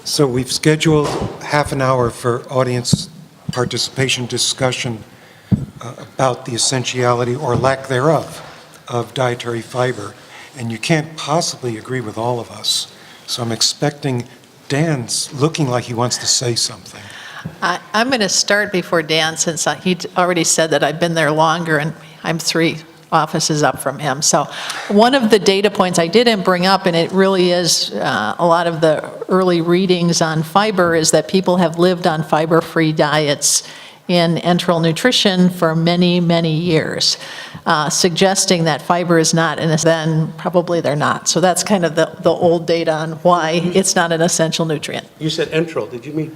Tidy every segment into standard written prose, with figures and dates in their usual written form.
So we've scheduled half an hour for audience participation discussion about the essentiality or lack thereof of dietary fiber. And you can't possibly agree with all of us. So I'm expecting Dan's looking like he wants to say something. I'm going to start before Dan, since he already said that I've been there longer, and I'm 3 offices up from him. So one of the data points I didn't bring up, and it really is a lot of the early readings on fiber, is that people have lived on fiber-free diets in enteral nutrition for many, many years, suggesting that fiber is not, and then probably they're not. So that's kind of the old data on why it's not an essential nutrient. You said enteral, did you mean?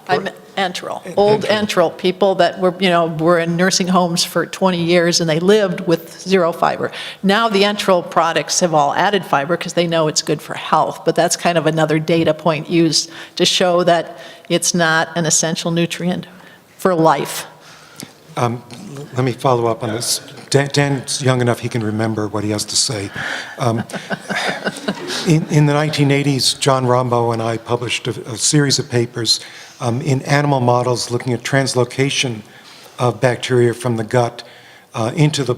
I meant enteral, old enteral, people that were in nursing homes for 20 years and they lived with 0 fiber. Now the enteral products have all added fiber because they know it's good for health, but that's kind of another data point used to show that it's not an essential nutrient for life. Let me follow up on this. Dan's young enough he can remember what he has to say. In the 1980s, John Rombo and I published a series of papers in animal models looking at translocation of bacteria from the gut into the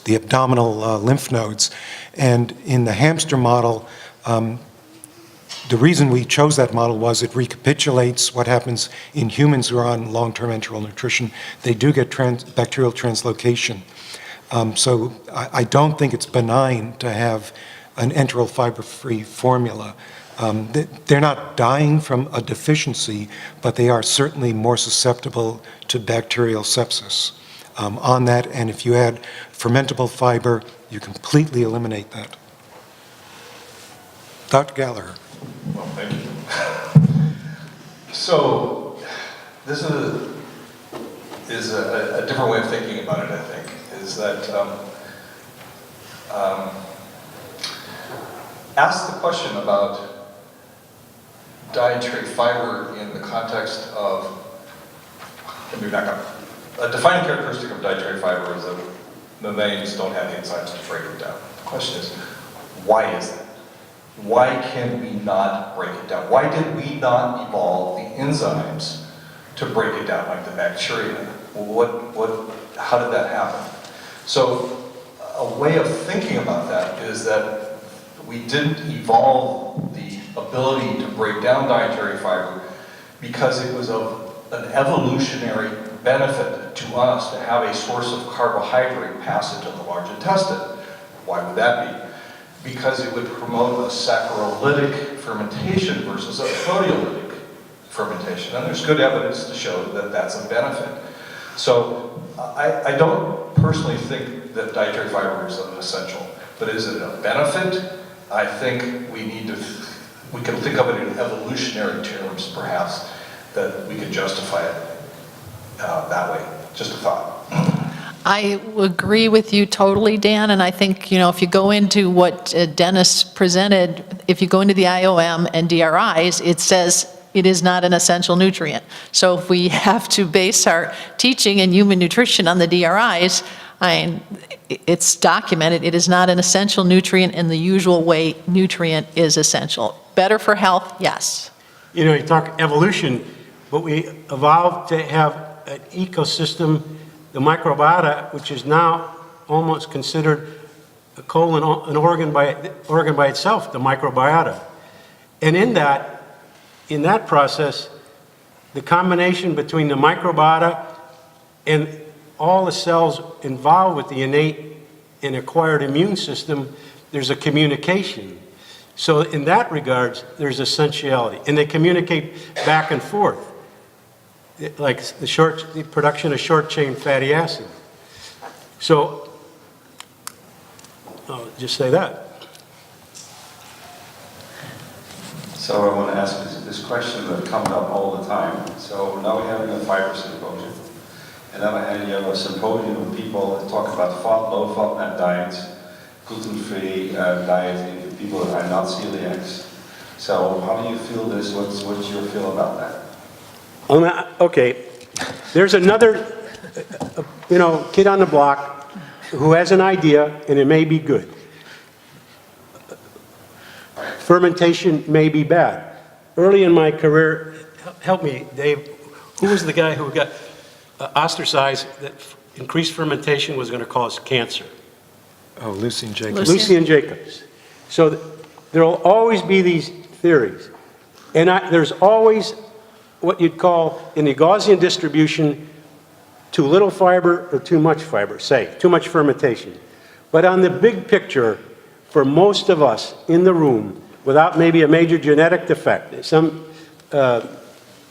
abdominal lymph nodes. And in the hamster model, the reason we chose that model was it recapitulates what happens in humans who are on long-term enteral nutrition. They do get bacterial translocation. So I don't think it's benign to have an enteral fiber-free formula. They're not dying from a deficiency, but they are certainly more susceptible to bacterial sepsis on that. And if you add fermentable fiber, you completely eliminate that. Dr. Gallagher. Well, thank you. So this is a different way of thinking about it, I think, is that ask the question about dietary fiber in the context of, let me back up. A defining characteristic of dietary fiber is that mammalians don't have the enzymes to break it down. The question is, why is that? Why can we not break it down? Why did we not evolve the enzymes to break it down like the bacteria? How did that happen? So a way of thinking about that is that we didn't evolve the ability to break down dietary fiber because it was of an evolutionary benefit to us to have a source of carbohydrate pass into the large intestine. Why would that be? Because it would promote a saccharolytic fermentation versus a proteolytic fermentation. And there's good evidence to show that that's a benefit. So I don't personally think that dietary fiber is an essential, but is it a benefit? I think we can think of it in evolutionary terms, perhaps, that we could justify it that way. Just a thought. I agree with you totally, Dan, and I think, if you go into what Dennis presented, if you go into the IOM and DRIs, it says it is not an essential nutrient. So if we have to base our teaching in human nutrition on the DRIs, it's documented, it is not an essential nutrient in the usual way nutrient is essential. Better for health, yes. You talk evolution, but we evolved to have an ecosystem, the microbiota, which is now almost considered an organ by itself, the microbiota. And in that process, the combination between the microbiota and all the cells involved with the innate and acquired immune system, there's a communication. So in that regards, there's essentiality. And they communicate back and forth, like the production of short-chain fatty acid. So, I'll just say that. So I want to ask this question that comes up all the time. So now we're having a fiber symposium. And then you have a symposium of people that talk about low FODMAP diets, gluten-free diet, people that are not celiacs. So how do you feel this? What's your feel about that? Okay, there's another, kid on the block who has an idea, and it may be good. fermentation may be bad. Early in my career, help me, Dave, who was the guy who got ostracized that increased fermentation was going to cause cancer? Oh, Lucy and Jacobs. Lucian Jacobs. So there will always be these theories. And there's always what you'd call, in the Gaussian distribution, too little fiber or too much fiber, say, too much fermentation. But on the big picture, for most of us in the room, without maybe a major genetic defect, some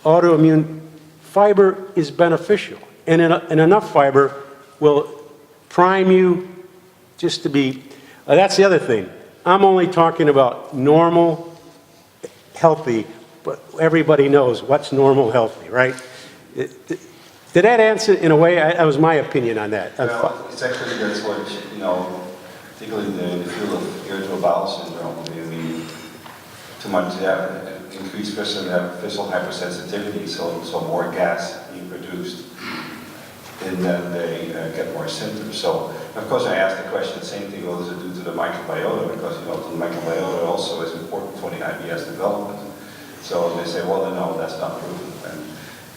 autoimmune, fiber is beneficial. And enough fiber will prime you just to be, that's the other thing. I'm only talking about normal, healthy, but everybody knows what's normal, healthy, right? Did that answer in a way? That was my opinion on that. Well, it's actually, that's what, you know, particularly in the field of irritable bowel syndrome, we too much increased visceral hypersensitivity, so more gas being produced, and then they get more symptoms. So, of course, I asked the question, same thing, what does it do to the microbiota? Because, you know, the microbiota also is important for the IBS development. So they say, well, no, that's not proven. And,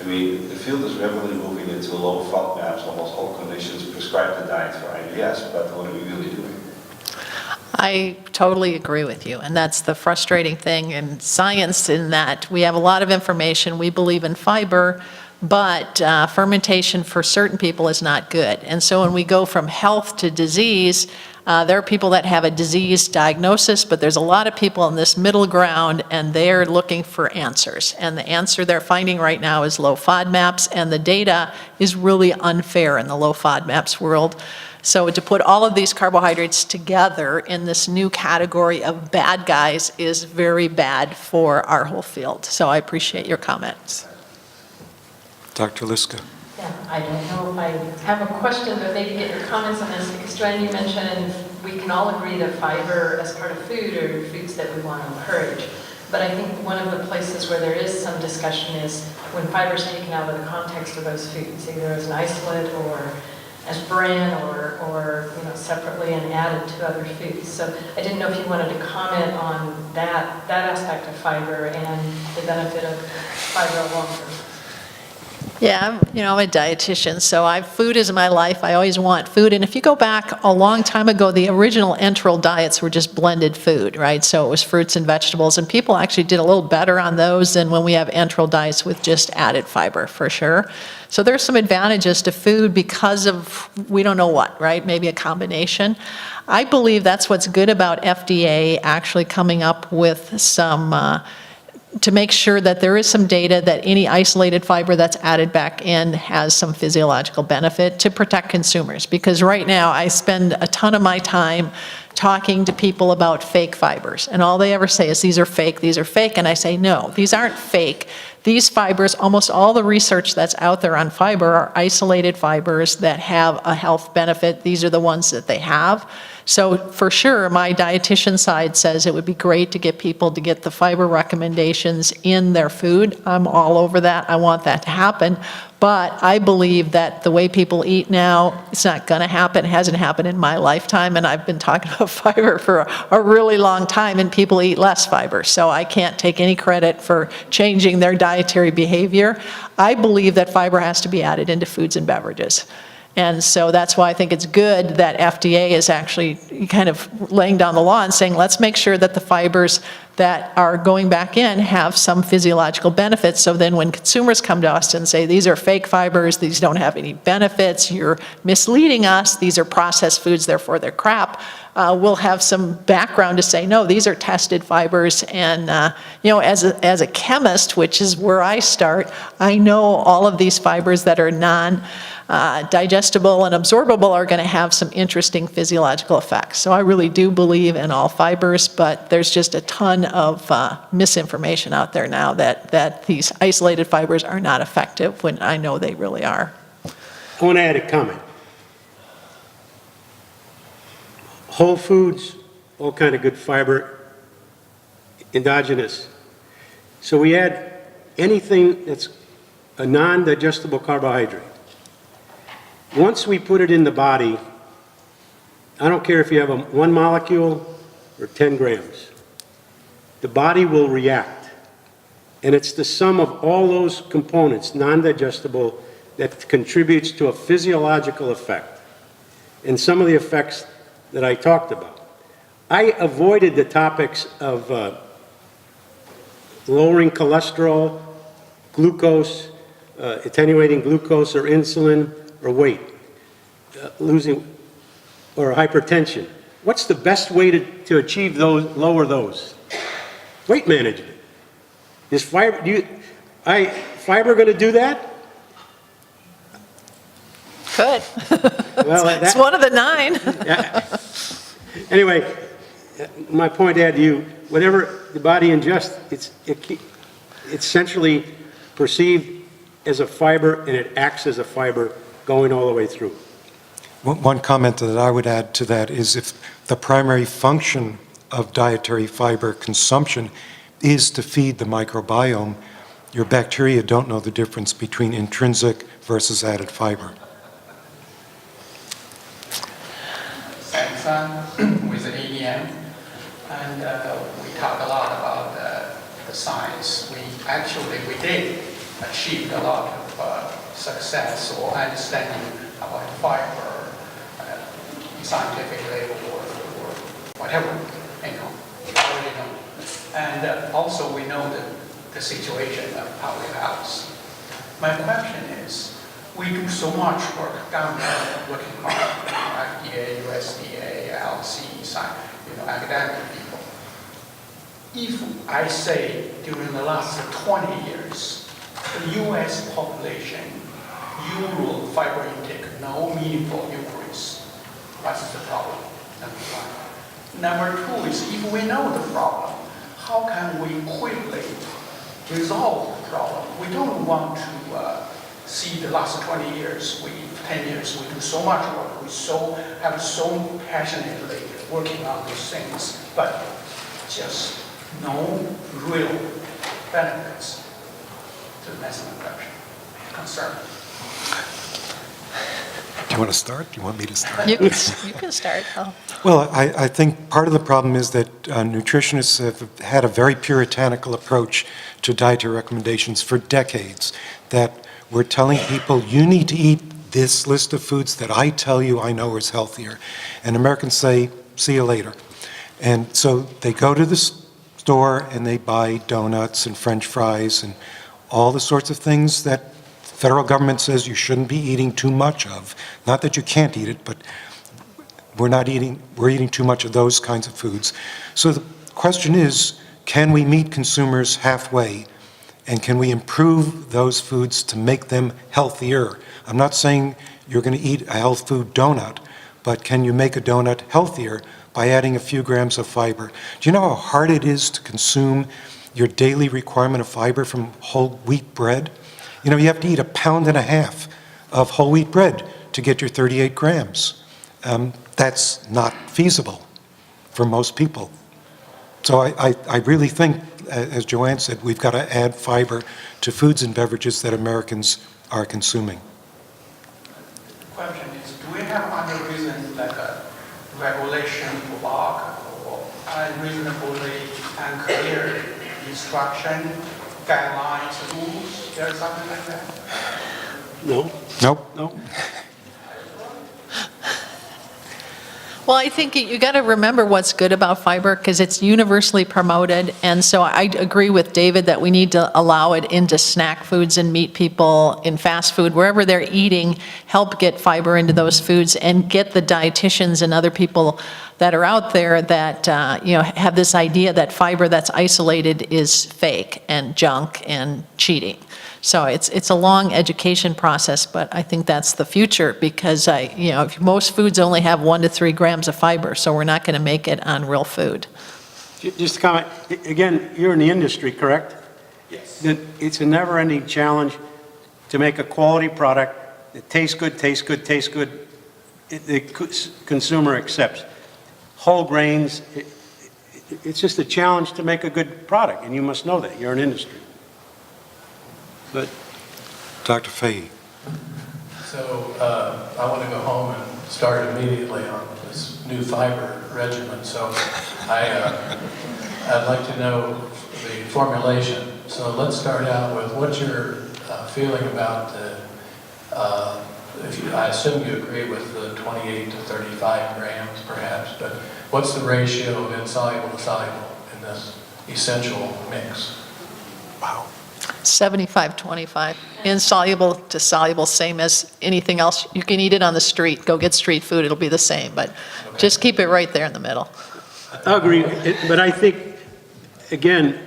I mean, the field is rapidly moving into low FODMAPs, almost all clinicians prescribe the diet for IBS, but what are we really doing? I totally agree with you, and that's the frustrating thing in science, in that we have a lot of information, we believe in fiber, but fermentation for certain people is not good. And so when we go from health to disease, there are people that have a disease diagnosis, but there's a lot of people in this middle ground, and they're looking for answers. And the answer they're finding right now is low FODMAPs, and the data is really unfair in the low FODMAPs world. So to put all of these carbohydrates together in this new category of bad guys is very bad for our whole field. So I appreciate your comments. Dr. Liska. Yeah, I don't know if I have a question, but maybe get your comments on this, because Joanne, you mentioned we can all agree that fiber as part of food are foods that we want to encourage. But I think one of the places where there is some discussion is when fiber is taken out of the context of those foods, either as an isolate or as bran or you know, separately and added to other foods. So I didn't know if you wanted to comment on that aspect of fiber and the benefit of fiber long term. Yeah, I'm a dietitian, so food is my life. I always want food. And if you go back a long time ago, the original enteral diets were just blended food, right? So it was fruits and vegetables, and people actually did a little better on those than when we have enteral diets with just added fiber, for sure. So there's some advantages to food because of we don't know what, right? Maybe a combination. I believe that's what's good about FDA actually coming up with some to make sure that there is some data that any isolated fiber that's added back in has some physiological benefit to protect consumers. Because right now I spend a ton of my time talking to people about fake fibers, and all they ever say is these are fake, and I say no, these aren't fake. These fibers, almost all the research that's out there on fiber are isolated fibers that have a health benefit. These are the ones that they have. So for sure, my dietitian side says it would be great to get people to get the fiber recommendations in their food. I'm all over that. I want that to happen. But I believe that the way people eat now, it's not going to happen. It hasn't happened in my lifetime, and I've been talking about fiber for a really long time, and people eat less fiber. So I can't take any credit for changing their dietary behavior. I believe that fiber has to be added into foods and beverages. And so that's why I think it's good that FDA is actually kind of laying down the law and saying, let's make sure that the fibers that are going back in have some physiological benefits. So then when consumers come to us and say, these are fake fibers, these don't have any benefits, you're misleading us, these are processed foods, therefore they're crap, we'll have some background to say, no, these are tested fibers. And as a chemist, which is where I start, I know all of these fibers that are non-digestible and absorbable are going to have some interesting physiological effects. So I really do believe in all fibers, but there's just a ton of misinformation out there now that these isolated fibers are not effective when I know they really are. I want to add a comment. Whole foods, all kind of good fiber, endogenous. So we add anything that's a non-digestible carbohydrate. Once we put it in the body, I don't care if you have one molecule or 10 grams. the body will react. And it's the sum of all those components, non-digestible, that contributes to a physiological effect. And some of the effects that I talked about. I avoided the topics of lowering cholesterol, glucose, attenuating glucose or insulin, or weight, losing, or hypertension. What's the best way to achieve those, lower those? Weight management. Is fiber, fiber going to do that? Good. Well, It's one of the 9. Anyway, my point to add to you, whatever the body ingests, it's essentially perceived as a fiber, and it acts as a fiber going all the way through. One comment that I would add to that is if the primary function of dietary fiber consumption is to feed the microbiome, your bacteria don't know the difference between intrinsic versus added fiber. With the ADM, and we talk a lot about the science. We did achieve a lot of success or understanding about fiber, scientifically or whatever, already know. And also we know the situation of public health. My question is, we do so much work down there, working hard, FDA, USDA, ILSI, academic people. If I say during the last 20 years, the US population, usual fiber intake, no meaningful increase, that's the problem, number one. Number two is, if we know the problem, how can we quickly resolve the problem? We don't want to see the last 20 years, 10 years, we do so much work, we have so passionately working on these things, but just no real benefits to the mass production. Concern. Do you want to start? Do you want me to start? You can start. Oh. Well, I think part of the problem is that nutritionists have had a very puritanical approach to dietary recommendations for decades, that we're telling people, you need to eat this list of foods that I tell you I know is healthier. And Americans say, see you later. And so they go to the store and they buy donuts and French fries and all the sorts of things that the federal government says you shouldn't be eating too much of. Not that you can't eat it, but we're eating too much of those kinds of foods. So the question is, can we meet consumers halfway? And can we improve those foods to make them healthier? I'm not saying you're going to eat a health food donut, but can you make a donut healthier by adding a few grams of fiber? Do you know how hard it is to consume your daily requirement of fiber from whole wheat bread? You have to eat 1.5 pounds of whole wheat bread to get your 38 grams. That's not feasible for most people. So I really think, as Joanne said, we've got to add fiber to foods and beverages that Americans are consuming. The question is, do we have other reasons like a regulation block or unreasonably unclear instruction, guidelines, rules? There's something like that? No? Nope. No? Well, I think you got to remember what's good about fiber because it's universally promoted. And so I agree with David that we need to allow it into snack foods and meet people in fast food, wherever they're eating, help get fiber into those foods and get the dietitians and other people that are out there that have this idea that fiber that's isolated is fake and junk and cheating. So it's a long education process, but I think that's the future because most foods only have 1 to 3 grams of fiber, so we're not going to make it on real food. Just a comment. Again, you're in the industry, correct? Yes. It's a never-ending challenge to make a quality product that tastes good, the consumer accepts. Whole grains, it's just a challenge to make a good product, and you must know that. You're in industry. But Dr. Fahey. So I want to go home and start immediately on this new fiber regimen. So I I'd like to know the formulation. So let's start out with what's your feeling about the, I assume you agree with the 28 to 35 grams perhaps, but what's the ratio of insoluble to soluble in this essential mix? 75-25. Insoluble to soluble, same as anything else. You can eat it on the street. Go get street food, it'll be the same, but just keep it right there in the middle. I agree, but I think, again,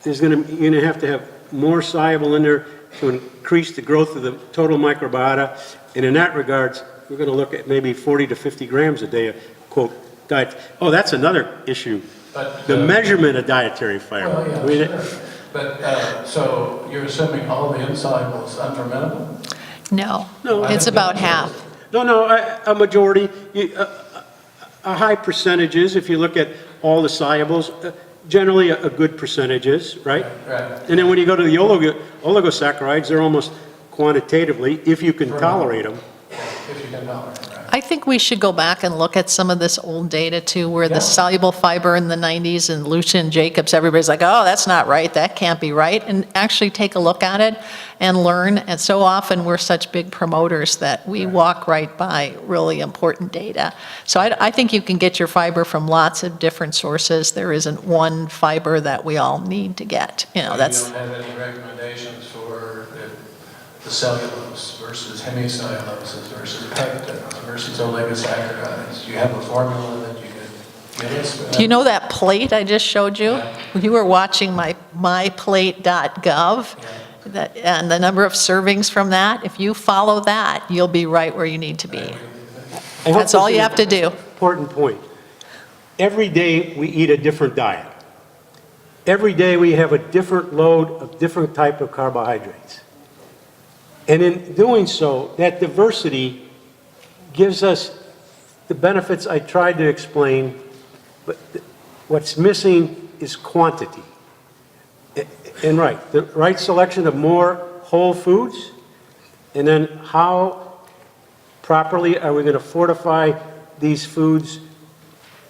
you're going to have more soluble in there to increase the growth of the total microbiota. And in that regards, we're going to look at maybe 40 to 50 grams a day of, quote, diet. Oh, that's another issue. But, The measurement of dietary fiber. Well, yeah, I mean, sure. But, so you're assuming all the insoluble is unfermentable? No, No, it's about half. No, a majority, a high percentages, if you look at all the solubles, generally a good percentages, right? Right. And then when you go to the oligosaccharides, they're almost quantitatively, if you can tolerate them. If you can tolerate it, right? I think we should go back and look at some of this old data too, where Yeah. the soluble fiber in the 90s and Lucian Jacobs, everybody's like, oh, that's not right, that can't be right, and actually take a look at it and learn. And so often we're such big promoters that we walk right by really important data. So I think you can get your fiber from lots of different sources. There isn't one fiber that we all need to get. You know, that's. You don't have any recommendations for the cellulose versus hemicellulose versus pectins versus oligosaccharides? Do you have a formula that you could give us? For that? Do you know that plate I just showed you? Yeah. You were watching my myplate.gov, and the number of servings from that. If you follow that, you'll be right where you need to be. I hope That's all this you is have to do. an important point. Every day we eat a different diet. Every day we have a different load of different type of carbohydrates. And in doing so, that diversity gives us the benefits I tried to explain, but what's missing is quantity. And the right selection of more whole foods, and then how properly are we going to fortify these foods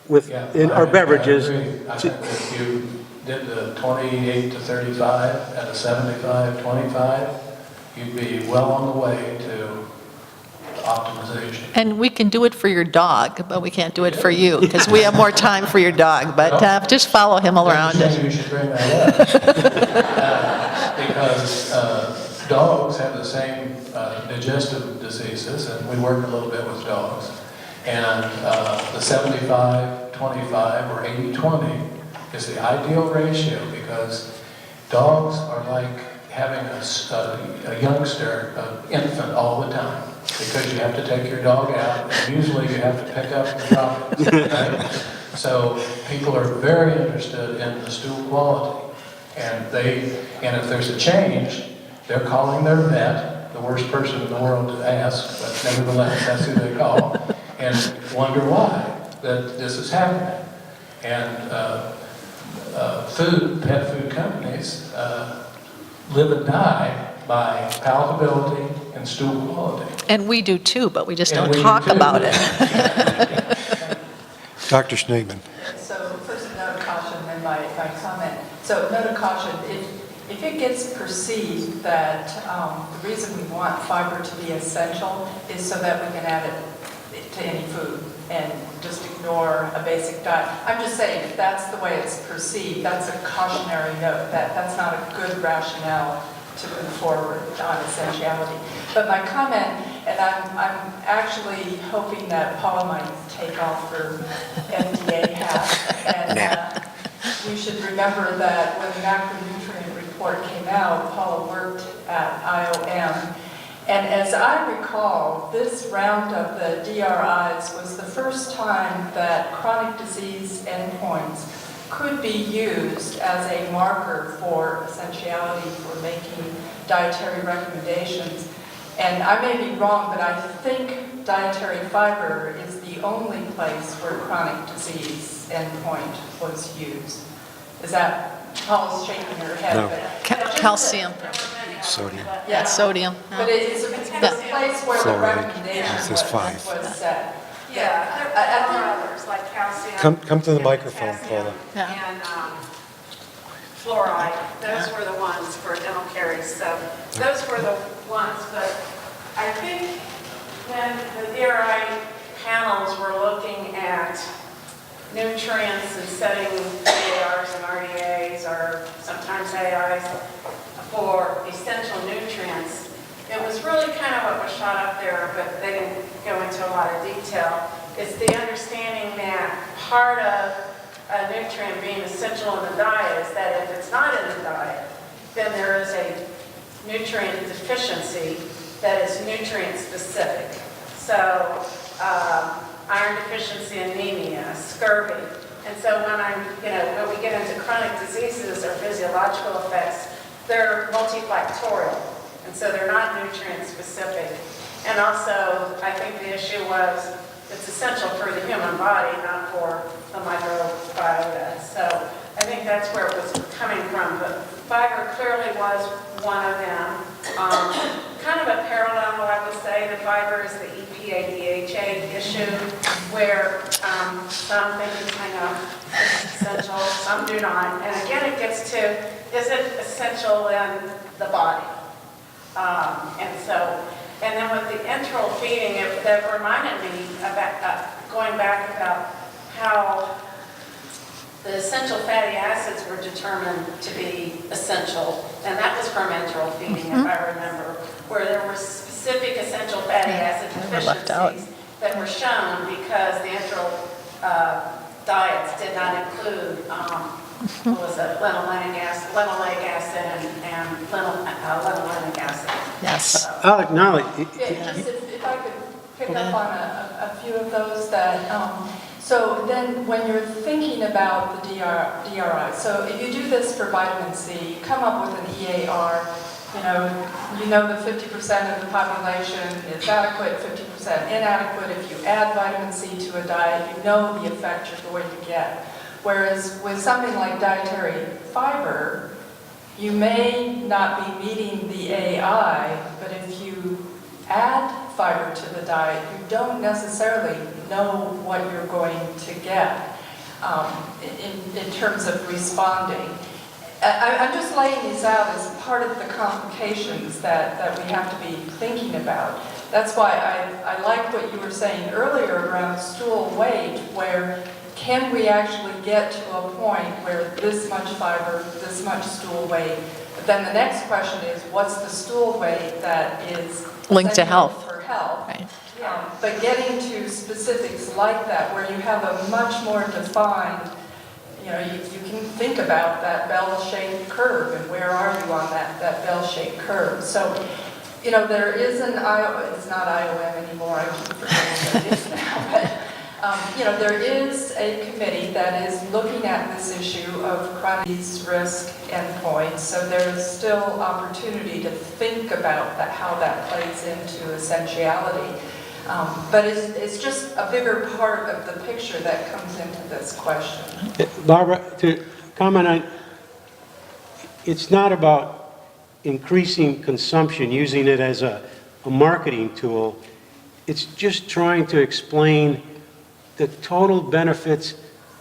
in our beverages? I agree. I think if you did the 28 to 35 and a 75-25, you'd be well on the way to optimization. And we can do it for your dog, but we can't do it for you, because we have more time for your dog. But just follow him around. Maybe you should bring that up. Because dogs have the same digestive diseases, and we work a little bit with dogs. And the 75-25 or 80-20 is the ideal ratio, because dogs are like having a youngster, an infant all the time, because you have to take your dog out, and usually you have to pick up and drop it, right? So people are very interested in the stool quality, and if there's a change, they're calling their vet, the worst person in the world to ask, but nevertheless, that's who they call, and wonder why that this is happening. And pet food companies live and die by palatability and stool quality. And we do too, but we just And don't we do talk too. about it. Dr. Schneeman. So first a note of caution, then my comment. So note of caution, if it gets perceived that the reason we want fiber to be essential is so that we can add it to any food and just ignore a basic diet. I'm just saying, if that's the way it's perceived, that's a cautionary note. That's not a good rationale to move forward on essentiality. But my comment, and I'm actually hoping that Paula might take off her FDA hat, and we should remember that when the macronutrient report came out, Paula worked at IOM, and as I recall, this round of the DRIs was the first time that chronic disease endpoints could be used as a marker for essentiality for making dietary recommendations. And I may be wrong, but I think dietary fiber is the only place where chronic disease endpoint was used. Is that, Paula's shaking her head. No. but- Calcium. Sodium. Yeah, sodium. But it's a place where the Fluoride. recommendation It says 5. was set. Yeah, there are others, like calcium. Come to the and microphone, potassium, Paula. Yeah. And fluoride, those were the ones for dental caries. So those were the ones, but I think when the DRI panels were looking at nutrients and setting ARs and RDAs, or sometimes AIs, for essential nutrients, it was really kind of what was shot up there, but they didn't go into a lot of detail. It's the understanding that part of a nutrient being essential in the diet is that if it's not in the diet, then there is a nutrient deficiency that is nutrient specific. So iron deficiency anemia, scurvy. And so when we get into chronic diseases or physiological effects, they're multifactorial. And so they're not nutrient specific. And also, I think the issue was it's essential for the human body, not for the microbiota. So I think that's where it was coming from. But fiber clearly was one of them. Kind of a parallel, I would say, the fiber is the EPA-DHA issue, where some think it's essential, some do not. And again, it gets to, is it essential in the body? And then with the enteral feeding, that reminded me about going back about how the essential fatty acids were determined to be essential, and that was from enteral feeding, if I remember, where there were specific essential fatty acid deficiencies that were shown because the enteral diets did not include what was it, linoleic acid and linolenic acid. Yes. I'll acknowledge, If I could pick up on a few of those that, so then when you're thinking about the DRI, so if you do this for vitamin C, you come up with an EAR, you know that 50% of the population is adequate, 50% inadequate. If you add vitamin C to a diet, you know the effect you're going to get. Whereas with something like dietary fiber, you may not be meeting the AI, but if you add fiber to the diet, you don't necessarily know what you're going to get in terms of responding. I'm just laying these out as part of the complications that we have to be thinking about. That's why I like what you were saying earlier around stool weight, where can we actually get to a point where this much fiber, this much stool weight, but then the next question is, what's the stool weight that is Linked to health. For health? Right. But getting to specifics like that, where you have a much more defined, you can think about that bell-shaped curve, and where are you on that bell-shaped curve? So, there is an it's not IOM anymore, I keep forgetting what it is now, but there is a committee that is looking at this issue of chronic disease risk endpoints, so there's still opportunity to think about how that plays into essentiality. But it's just a bigger part of the picture that comes into this question. Barbara, to comment on, it's not about increasing consumption, using it as a marketing tool. It's just trying to explain the total benefits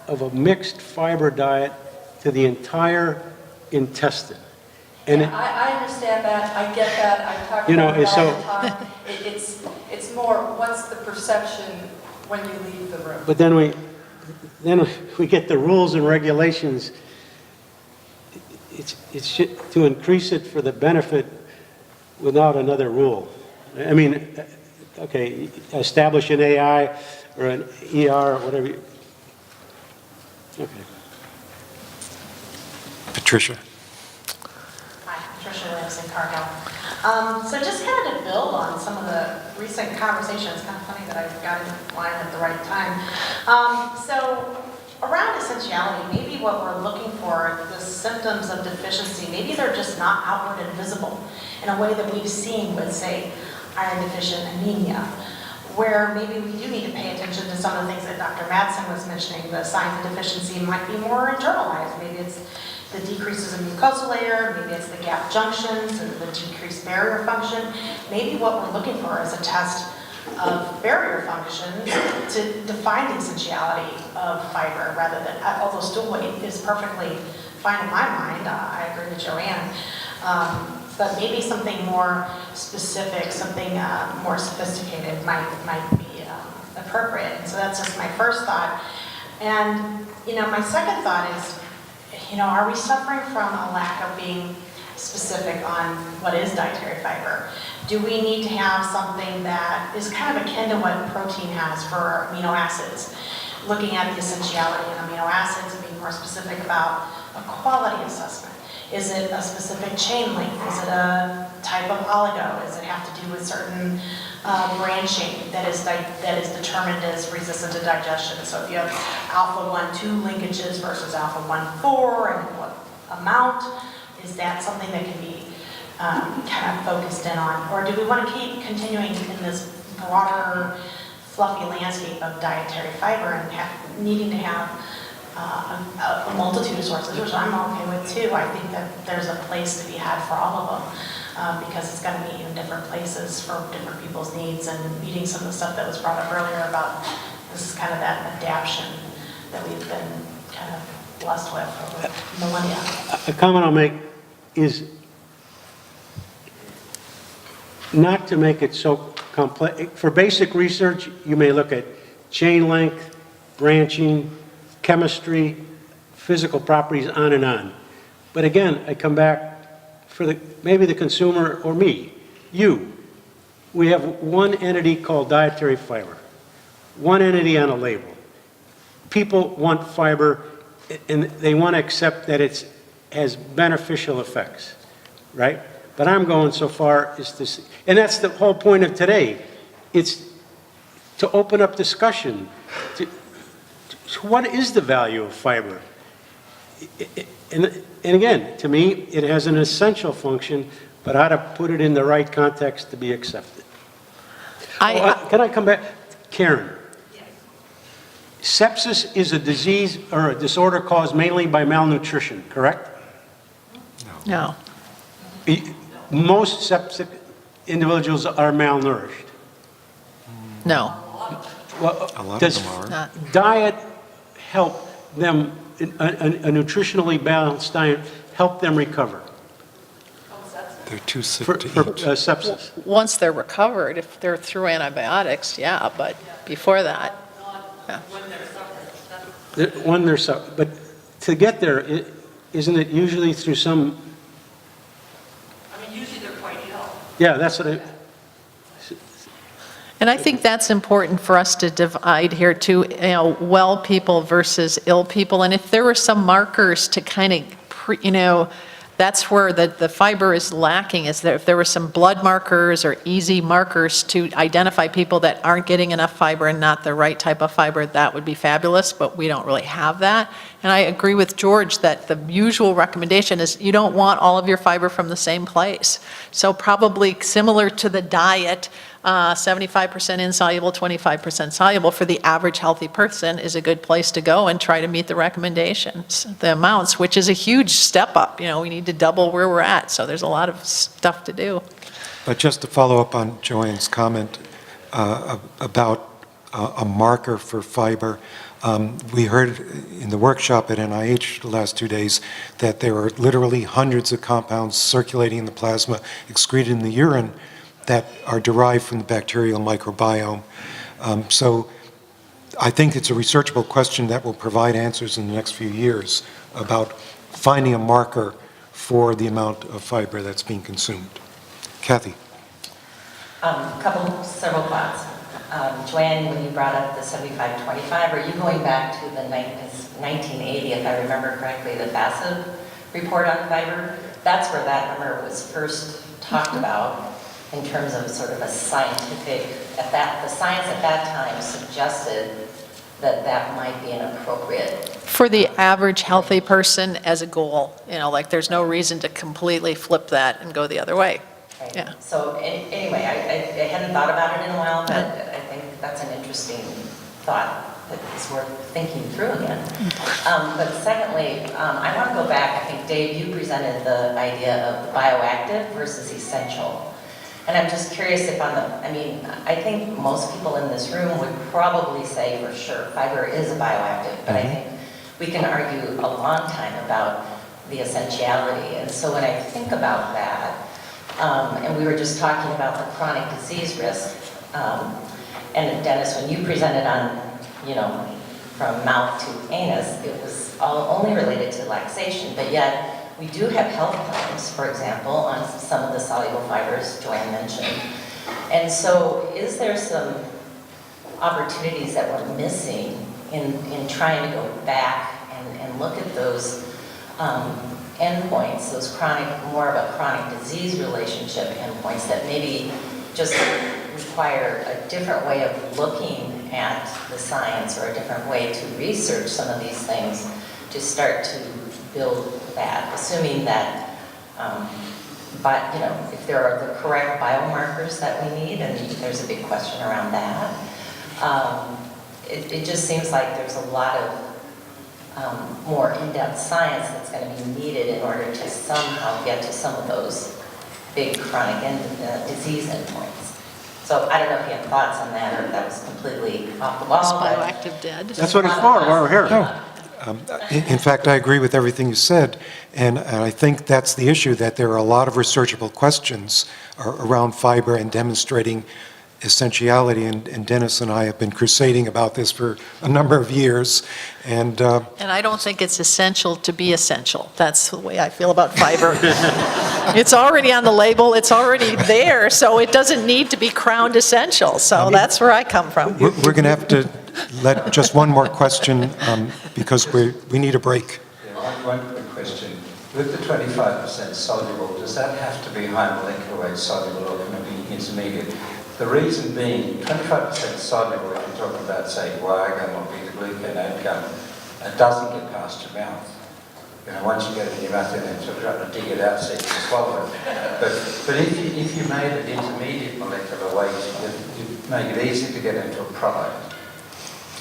of a mixed fiber diet to the entire intestine. And I understand that, I get that, I talk about it all the time. It's more, what's the perception when you leave the room? But then we get the rules and regulations. It's to increase it for the benefit without another rule. I mean, okay, establish an AI or an ER or whatever. Okay. Patricia. Hi, Patricia lives in Cargill. So just kind of to build on some of the recent conversations, kind of funny that I got in line at the right time. So around essentiality, maybe what we're looking for, the symptoms of deficiency, maybe they're just not outward and visible in a way that we've seen with, say, iron deficient anemia, where maybe we do need to pay attention to some of the things that Dr. Madsen was mentioning. The signs of deficiency might be more internalized. Maybe it's the decreases in mucosal layer, maybe it's the gap junctions and the decreased barrier function. Maybe what we're looking for is a test of barrier functions to define the essentiality of fiber rather than, although stool weight is perfectly fine in my mind, I agree with Joanne, but maybe something more specific, something more sophisticated might be appropriate. And so that's just my first thought. And, my second thought is, are we suffering from a lack of being specific on what is dietary fiber? Do we need to have something that is kind of akin to what protein has for amino acids? Looking at the essentiality of amino acids and being more specific about a quality assessment. Is it a specific chain length? Is it a type of oligo? Does it have to do with certain branching that is determined as resistant to digestion? So if you have alpha 1,2 linkages versus alpha 1,4, and what amount, is that something that can be kind of focused in on? Or do we want to keep continuing in this broader, fluffy landscape of dietary fiber and needing to have a multitude of sources, which I'm okay with too. I think that there's a place to be had for all of them because it's going to meet in different places for different people's needs, and meeting some of the stuff that was brought up earlier about this is kind of that adaption that we've been kind of blessed with over millennia. A comment I'll make is not to make it so complex. For basic research, you may look at chain length, branching, chemistry, physical properties, on and on. But again, I come back for maybe the consumer or me, you. We have one entity called dietary fiber, one entity on a label. People want fiber and they want to accept that it has beneficial effects, right? But I'm going so far as to see, and that's the whole point of today. It's to open up discussion. What is the value of fiber? And again, to me, it has an essential function, but how to put it in the right context to be accepted. Can I come back? Karen. Sepsis is a disease or a disorder caused mainly by malnutrition, correct? No. Most septic individuals are malnourished. No. Well, A lot of does them are. Not. diet help them, a nutritionally balanced diet, help them recover They're too sick for to eat. sepsis? Once they're recovered, if they're through antibiotics, yeah, but before that, yeah. When they're but to get there, isn't it usually through some? I mean, usually they're quite ill. Yeah, that's what I. And I think that's important for us to divide here too, well people versus ill people. And if there were some markers to kind of, that's where the fiber is lacking, is that if there were some blood markers or easy markers to identify people that aren't getting enough fiber and not the right type of fiber, that would be fabulous, but we don't really have that. And I agree with George that the usual recommendation is you don't want all of your fiber from the same place. So probably similar to the diet, 75% insoluble, 25% soluble for the average healthy person is a good place to go and try to meet the recommendations, the amounts, which is a huge step up. We need to double where we're at, so there's a lot of stuff to do. But just to follow up on Joanne's comment about a marker for fiber, we heard in the workshop at NIH the last 2 days that there are literally hundreds of compounds circulating in the plasma, excreted in the urine, that are derived from the bacterial microbiome. So I think it's a researchable question that will provide answers in the next few years about finding a marker for the amount of fiber that's being consumed. Kathy. Several thoughts. Joanne, when you brought up the 75-25, are you going back to the 1980, if I remember correctly, the FASIB report on fiber? That's where that number was first talked about in terms of sort of a scientific, the science at that time suggested that that might be an appropriate. For the average healthy person as a goal, like there's no reason to completely flip that and go the other way. Right. Yeah. So anyway, I hadn't thought about it in a while, but I think that's an interesting thought that is worth thinking through again. But secondly, I want to go back. I think, Dave, you presented the idea of the bioactive versus essential. And I'm just curious if I think most people in this room would probably say for sure fiber is a bioactive, but I think we can argue a long time about the essentiality. And so when I think about that, and we were just talking about the chronic disease risk, and Dennis, when you presented on, from mouth to anus, it was only related to laxation, but yet we do have health claims, for example, on some of the soluble fibers Joanne mentioned. And so is there some opportunities that we're missing in trying to go back and look at those endpoints, those more of a chronic disease relationship endpoints that maybe just require a different way of looking at the science or a different way to research some of these things to start to build that, assuming that, if there are the correct biomarkers that we need, and there's a big question around that, it just seems like there's a lot of more in-depth science that's going to be needed in order to somehow get to some of those big chronic disease endpoints. So I don't know if you have thoughts on that, or if that was completely off the wall. Is bioactive dead? That's what it's for, why we're here. No. In fact, I agree with everything you said, and I think that's the issue, that there are a lot of researchable questions around fiber and demonstrating essentiality, and Dennis and I have been crusading about this for a number of years, and I don't think it's essential to be essential. That's the way I feel about fiber. It's already on the label, it's already there, so it doesn't need to be crowned essential. So that's where I come from. we're going to have to let just one more question, because we need a break. Yeah, one quick question. With the 25% soluble, does that have to be high molecular weight soluble, or can it be intermediate? The reason being, 25% soluble, if you're talking about, say, guar gum or beta-glucan, gum, it doesn't get past your mouth. Once you get it in your mouth, then you're sort of trying to dig it out so you can swallow it. But if you made it intermediate molecular weight, you make it easy to get into a product.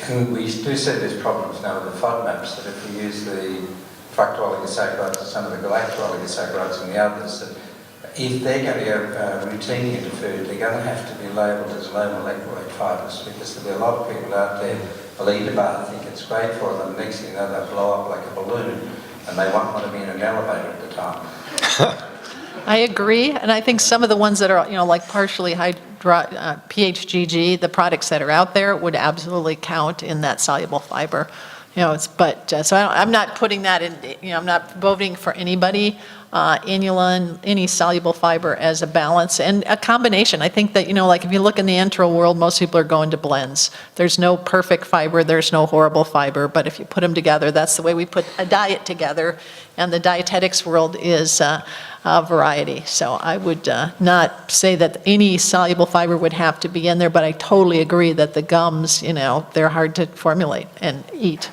And we do see there's problems now with the FODMAPs, that if we use the fructooligosaccharides or some of the galactooligosaccharides and the others, that if they're going to go routinely into food, they're going to have to be labelled as low molecular weight fibres, because there'll be a lot of people out there will eat a bar, think it's great for them, next thing you know, they'll blow up like a balloon, and they won't want to be in an elevator at the time. I agree, and I think some of the ones that are, like partially PHGG, the products that are out there would absolutely count in that soluble fiber. So I'm not putting that in, I'm not voting for anybody, inulin, any soluble fiber as a balance, and a combination. I think that, like if you look in the enteral world, most people are going to blends. There's no perfect fiber, there's no horrible fiber, but if you put them together, that's the way we put a diet together, and the dietetics world is variety. So I would not say that any soluble fiber would have to be in there, but I totally agree that the gums, they're hard to formulate and eat.